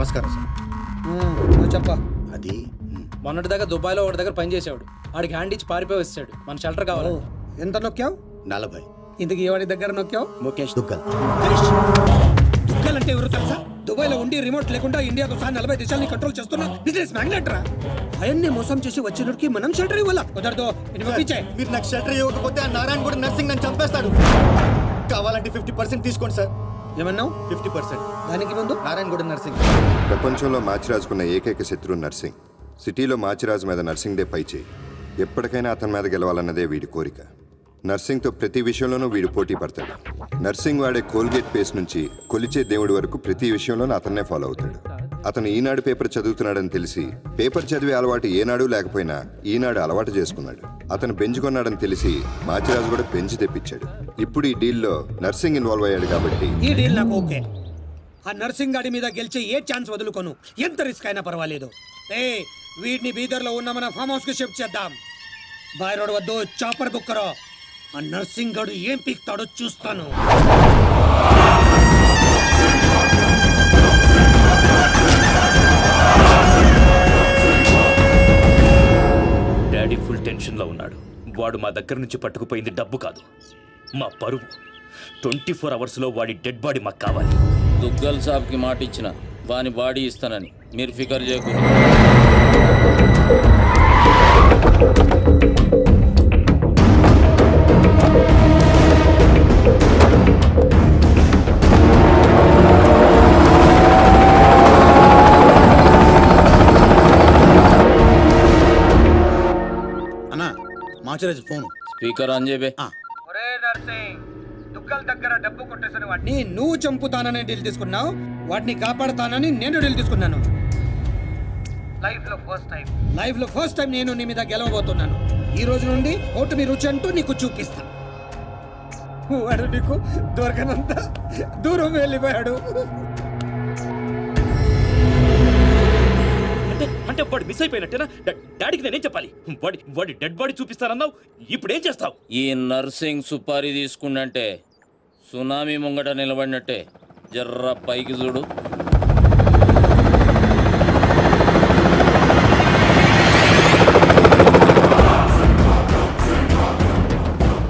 నమస్కారం సార్. నువ్వు చెప్ప. అది మొన్నటి దాకా దుబాయ్లో ఒకటి దగ్గర పని చేసేవాడు. వాడికి హ్యాండ్ ఇచ్చి పారిపోయి వచ్చాడు. మన షెల్టర్ కావాలి. ఎంత నొక్కావు? 40. ఇంతకు ఎవరి దగ్గర నొక్కావు? ముఖేష్ దుగ్గల్. దుగ్గల్ అంటే ఎవరు తెలుసా? దుబాయ్ లో ఉండి రిమోట్ లేకుండా ఇండియాతో సహా 40 దేశాలని కంట్రోల్ చేస్తున్న బిజినెస్ మ్యాగ్నెట్ రా. ఆయన్ని మోసం చేసి వచ్చినడికి మనం షెల్టర్ ఇవ్వాలా? కుదరదు. మీరు నాకు షెల్టర్ ఇవ్వకపోతే ఆ నారాయణ కూడా నర్సింగ్ నన్ను చంపేస్తాడు. కావాలంటే 50% తీసుకోండి సార్. ఏమన్నావు? 50%. దానికి ముందు నారాయణ కూడా నర్సింగ్. ప్రపంచంలో మాచిరాజుకున్న ఏకైక శత్రువు నర్సింగ్. సిటీలో మాచిరాజు మీద నర్సింగ్ డే పై చేయి. ఎప్పటికైనా అతని మీద గెలవాలన్నదే వీడి కోరిక. నర్సింగ్తో ప్రతి విషయంలోనూ వీడు పోటీ పడతాడు. నర్సింగ్ వాడే కోల్గేట్ పేస్ట్ నుంచి కొలిచే దేవుడి వరకు ప్రతి విషయంలోనూ అతన్నే ఫాలో అవుతాడు. అతను ఈనాడు పేపర్ చదువుతున్నాడని తెలిసి పేపర్ చదివే అలవాటు ఏనాడు లేకపోయినా ఈనాడు అలవాటు చేసుకున్నాడు. అతను బెంచ్ కొన్నాడని తెలిసి మాచిరాజు కూడా బెంచ్ తెప్పించాడు. ఇప్పుడు ఈ డీల్లో నర్సింగ్ ఇన్వాల్వ్ అయ్యాడు కాబట్టి ఈ డీల్ నాకు ఓకే. ఆ నర్సింగ్ గాడి మీద గెలిచే ఏ ఛాన్స్ వదులుకోను. ఎంత రిస్క్ అయినా పర్వాలేదు. వీడిని బీదర్లో ఉన్న మన ఫామ్ హౌస్ కి షిఫ్ట్ చేద్దాం. బాయ్ రోడ్ వద్దు, చాపర్ బుక్ కరో. ఆ నర్సింగ్ గాడు ఏం పీక్తాడో చూస్తాను. డాడీ ఫుల్ టెన్షన్లో ఉన్నాడు. వాడు మా దగ్గర నుంచి పట్టుకుపోయింది డబ్బు కాదు, మా పరువు. 24 అవర్స్లో వాడి డెడ్ బాడీ మాకు కావాలి. దుగ్గల్ సాబ్కి మాట ఇచ్చిన వాని బాడీ ఇస్తానని మీరు ఫికర్ చేయకూడదు. అన్నా మాచిరాజు ఫోన్ స్పీకర్ ఆన్ చేయబే. దుగ్గల్ దగ్గర డబ్బు కొట్టేసిన వాడిని నువ్వు చంపుతానని డీల్ తీసుకున్నావు. వాడిని కాపాడుతానని నేను డీల్ తీసుకున్నాను. లైఫ్ లో ఫస్ట్ టైం నేను నీ మీద గెలవబోతున్నాను. ఈ రోజు నుండి ఓటు మీ రుచి అంటూ నీకు చూపిస్తా. వాడు నీకు దొరకనంత దూరం వెళ్ళిపోయాడు. అంటే వాడు మిస్ అయిపోయినట్టేనా? డాడీకి నేనేం చెప్పాలి? వాడి డెడ్ బాడీ చూపిస్తానన్నావు, ఇప్పుడు ఏం చేస్తావు? ఈ నర్సింగ్ సుపారీ తీసుకుంటే సునామీ ముంగట నిలబడినట్టే. జర్ర పైకి చూడు.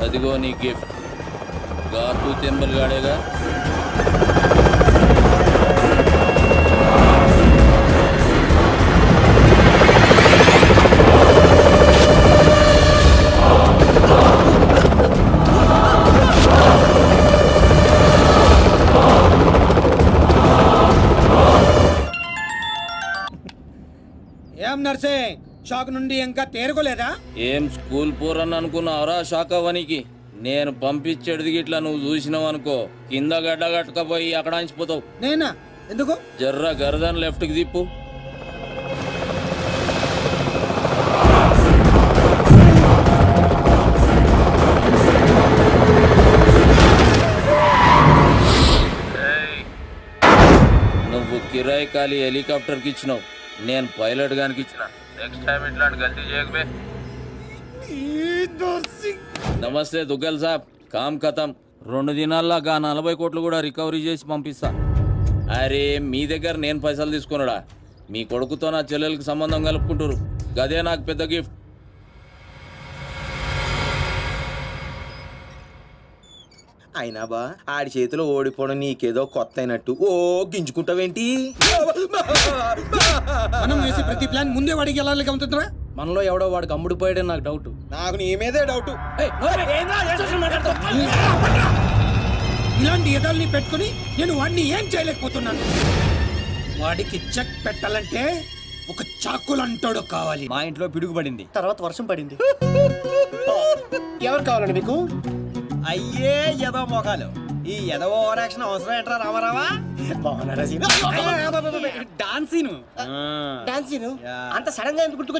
అదిగో నీ గిఫ్ట్. గాతు తెంబల్ గాడేగా. ఏం నర్సింగ్, షాక్ నుండి ఇంకా తేరుకోలేదా? ఏం స్కూల్ పోరని అనుకున్నావురా షాక్ అవ్వనికి? నేను పంపించేది ఇట్లా నువ్వు చూసినావు అనుకో, కింద గడ్డ కట్టుకపోయి అక్కడ అంచిపోతావు. నేనా? ఎందుకు? జర్ర గరదన్ లెఫ్ట్కి తిప్పు. నువ్వు కిరాయి ఖాళీ హెలికాప్టర్కి ఇచ్చినావు, నేను పైలట్ గానికి ఇచ్చిన. నెక్స్ట్ టైం ఇట్లాంటి గల్తీ చేయకపోతే. నమస్తే దుగ్గల్ సాబ్, కామ్ ఖతం. 2 దినాల్లో 40 కోట్లు కూడా రికవరీ చేసి పంపిస్తా. అరే మీ దగ్గర నేను పైసలు తీసుకున్నాడా? మీ కొడుకుతో నా చెల్లెలకి సంబంధం కలుపుకుంటారు, గదే నాకు పెద్ద గిఫ్ట్. అయినా బా ఆడి చేతిలో ఓడిపోవడం నీకేదో కొత్త అయినట్టు ఓ గింజుకుంటావేంటి? మనం వేసే ప్రతి ప్లాన్ ముందే వాడికి ఎలా ఉంటుందా? మనలో ఎవడో వాడికి అమ్ముడిపోయాడని నాకు డౌట్. నాకు నీ మీదే డౌట్. ఇలాంటి ఎదాల్ని పెట్టుకుని నేను వాడిని ఏం చేయలేకపోతున్నాను. వాడికి చెక్ పెట్టాలంటే ఒక చాకులంటాడు కావాలి. మా ఇంట్లో పిడుగుపడింది, తర్వాత వర్షం పడింది. ఎవరు కావాలండి మీకు? అయ్యే ఎదో మొఖాలు. ఈ ఎదో ఓవర్ యాక్షన్ అవసరం ఏంట్రా రామారావా? బాగున్నారా సీను? డాన్సీను అంత సడన్ గా ఎందుకు గుర్తుకొచ్చి